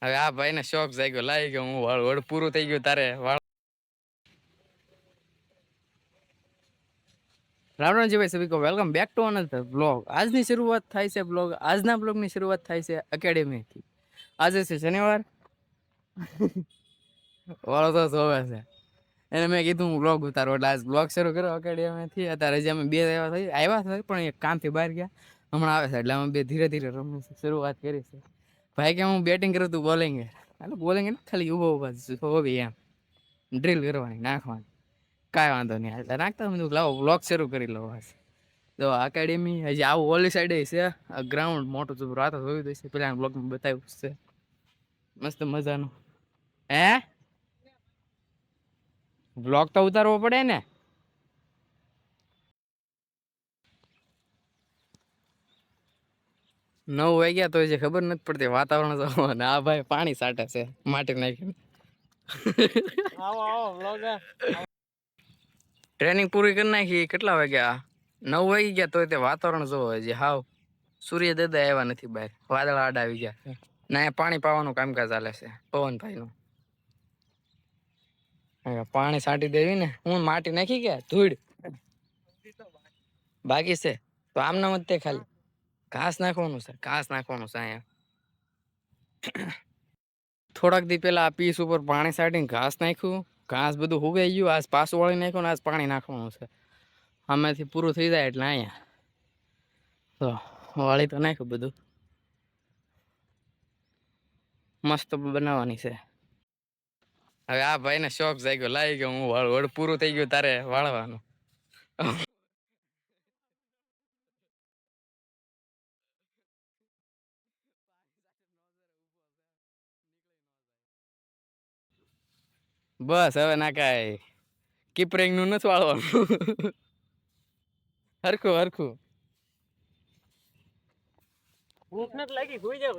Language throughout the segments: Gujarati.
હવે આ ભાઈ ને શોખ જાગ્યો લાવી ગયો હું વળ પૂરું થઈ ગયું તારે વાળ રામ રામજી સભી કો welcome back to another blog. આજની શરૂઆત થાય છે બ્લોગ આજના બ્લોગની શરૂઆત થાય છે એકેડેમીથી। આજે છે શનિવાર વાળો તો જોવે છે એને મેં કીધું હું બ્લોગ ઉતારો એટલે આજ બ્લોગ શરૂ કર્યો એકેડેમીથી। અત્યારે હજી અમે બે આવ્યા થઈ પણ એક કામથી બહાર ગયા હમણાં આવે છે એટલે અમે બે ધીરે ધીરે રમવાની શરૂઆત કરી છે। ભાઈ કે હું બેટિંગ કરું તું બોલિંગ એટલે બોલિંગ ખાલી ઉભો ઉભા હોવી એમ ડ્રીલ કરવાની નાખવાની કાંઈ વાંધો નહીં એટલે નાખતા બધું લાવો બ્લોગ શરૂ કરી લો બસ। તો એકેડેમી હજી આવું ઓલી સાઈડે છે ગ્રાઉન્ડ મોટું છું રાત જોયું દઈશ પેલા બ્લોગમાં બતાવ્યું છે મસ્ત મજાનું। હે બ્લોગ તો ઉતારવો પડે ને। 9 વાગ્યા તો હજી ખબર નથી પડતી વાતાવરણ તો આ ભાઈ પાણી સાટે છે માટી નાખીને। આવો આવો બ્લોગર ટ્રેનિંગ પૂરી કરી નાખી કેટલા વાગ્યા 9 વાગી ગયા તો તે વાતાવરણ જોવો હજી હાવ સૂર્ય દાદા આવ્યા નથી બહાર વાદળા આડા આવી ગયા ના પાણી પાવાનું કામકાજ ચાલે છે પવનભાઈ નું। પાણી છાંટી દેવી ને હું માટી નાખી ગયા ધૂળ બાકી છે તો આમ નામ જ તે ખાલી ઘાસ નાખવાનું છે ઘાસ નાખવાનું છે અહીંયા। થોડાક દી પેલા આ પીસ ઉપર પાણી છાંટીને ઘાસ નાખ્યું ઘાસ બધું ઉગાઈ ગયું આજ પાછું વાળી નાખ્યું ને આજ પાણી નાખવાનું છે આમાંથી પૂરું થઈ જાય એટલે અહીંયા તો વાળી તો નાખ્યું બધું મસ્ત બનાવવાની છે। હવે આ ભાઈ ને શોખ જાગ્યો લાવી ગયો હું વળ પૂરું થઈ ગયું તારે વાળવાનું। બસ હવે ના કાંઈ કીપરિંગ નું નથી વાળવાનું હરખું હરખું ભૂખ નથી લાગી સુઈ જાવ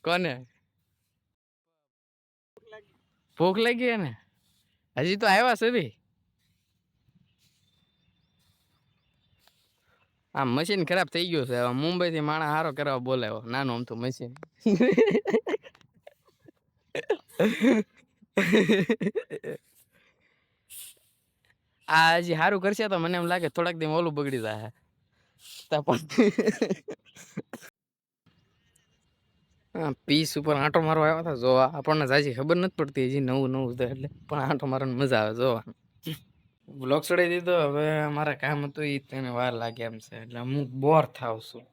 કોને ભૂખ લાગી ને હજી તો આવ્યા છે ભી આ મશીન ખરાબ થઈ ગયું છે હવે મુંબઈ થી માણસ હારો કરવા બોલાવ્યો નાનું આમ તો મશીન આ હજી સારું કરશે તો મને એમ લાગે થોડાક દી ઓલું બગડી જાય પીસ ઉપર આંટો મારવા આવ્યા હતા જોવા આપણને સાચી ખબર નથી પડતી હજી નવું નવું છે એટલે પણ આંટો મારવાની મજા આવે જોવા। બ્લોગ ચડાવી દીધો હવે અમારે કામ હતું એ તેને વાર લાગે એમ છે એટલે હું બોર થાવ છું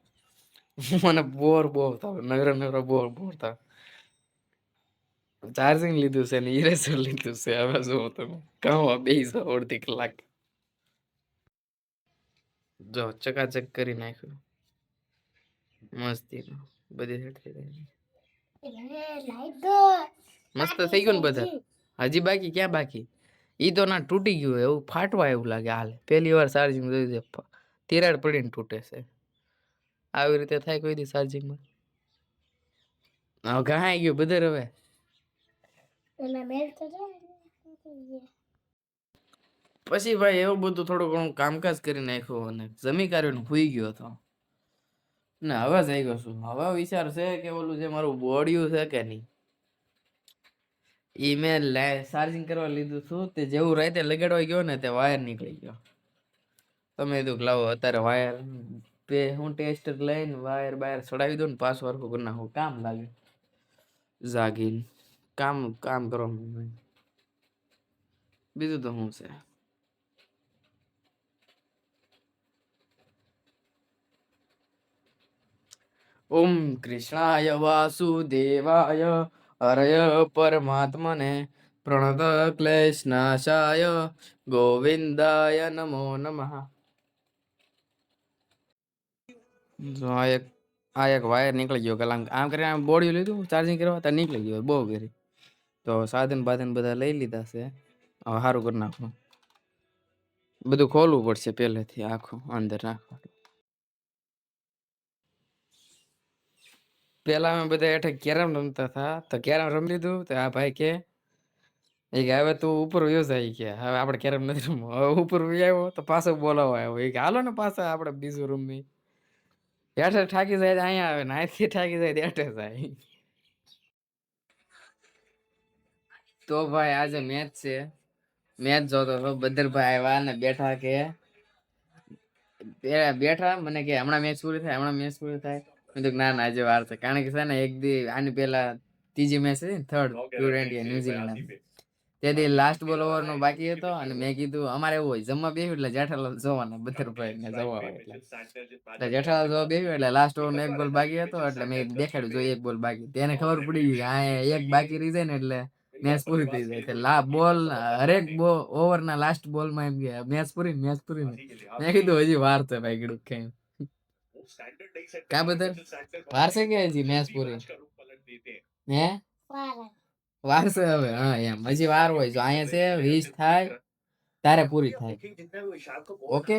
મને બોર બહુ થાવ નવરા નવરા બોર થાવ। ચાર્જિંગ લીધું છે ને ઇરેઝર લીધું છે હવે જો તમે કહો બેસી અડધી કલાક જો ચકાચક કરી નાખ્યું મસ્તી બધી મસ્ત થઈ ગયું ને બધા હજી બાકી ક્યાં બાકી ઈ તો ના તૂટી ગયું એવું ફાટવા એવું લાગે હાલ પહેલી વાર ચાર્જિંગ તિરાડ પડીને તૂટે છે આવી રીતે થાય કોઈ દી ચાર્જિંગમાં હવે ઘાઈ ગયું બધે હવે પછી ભાઈ એવું બધું થોડું ઘણું કામકાજ કરી નાખ્યું અને જમી કાર્યનું ભૂઈ ગયો હતો ને હવે જઈ ગયો છું હવે વિચાર છે કે ઓલું જે મારું બોડિયું છે કે નહીં ઈ મેં ચાર્જિંગ કરવા લીધું છું તે જેવું રાતે લગાડવા ગયો ને તે વાયર નીકળી ગયો તમે કીધું લાવો અત્યારે વાયર હું ટેસ્ટર લઈને વાયર બાયર ચડાવી દઉં ને પાછું હરખું કરી નાખું કામ લાગે જાગીને કામ કરવાનું બીજું તો શું છે। ઓમ કૃષ્ણાય વાસુદેવાય હરય પરમાત્મને પ્રણત ક્લેશ નાશાય ગોવિંદાય નમો નમઃ। જો આ એક વાયર નીકળી ગયો કલાક આમ કરીને આમ બોડી લીધું ચાર્જિંગ કરવા તો નીકળી ગયો બહુ ઘેરી તો સાધન બાધન બધા લઈ લીધા છે હવે સારું કરી નાખું બધું ખોલવું પડશે પહેલેથી આખું અંદર નાખવા પેલા અમે બધા હેઠે કેરમ રમતા હતા તો કેરમ રમી લીધું તો આ ભાઈ કે હવે તું ઉપર વયો જાય કે હવે આપણે કેરમ નથી રમવું હવે ઉપર આવ્યો તો પાછો બોલાવો આવ્યો એ કે હાલો ને પાછા આપણે બીજું રમી હેઠે થાકી જાય અહીંયા આવે ને અહીંથી થાકી જાય હેઠે જાય તો ભાઈ આજે મેચ છે, મેચ જોતો હતો. બદરભાઈ આવ્યા ને બેઠા કે બેઠા મને કે હમણાં મેચ પૂરી થાય, હમણાં મેચ પૂરી થાય. મેં કીધું ના ના આજે વાર છે, કારણ કે છે ને એક દી આની પેલા ત્રીજી મેચ હતી ને, થર્ડ T20 ન્યુઝીલેન્ડ, તેથી લાસ્ટ બોલ ઓવર નો બાકી હતો. અને મેં કીધું અમારે એવું હોય જમવા બેહ્યું એટલે જેઠાલાલ જોવાના, બદરભાઈ ને જોવા હોય એટલે જેઠાલાલ જોવા બેહ્યું એટલે લાસ્ટ ઓવર નો એક બોલ બાકી હતો. એટલે મેં દેખાડ્યું જો એક બોલ બાકી, તેને ખબર પડી ગઈ કે આ એક બાકી રહી જાય ને એટલે મેચ પૂરી થઈ જાય. લા બોલ હરેક ઓવર ના લાસ્ટ બોલ માં એમ કે મેચ પૂરી, મેચ પૂરી. મેં કીધું હજી વાર છે ભાઈ, કીધું કઈ કા બધા વાર છે કે હજી મેચ પૂરી હે વાર છે હવે. હા એમ હજી વાર હોય. જો અહીંયા છે 20 થાય તારે પૂરી થાય. ઓકે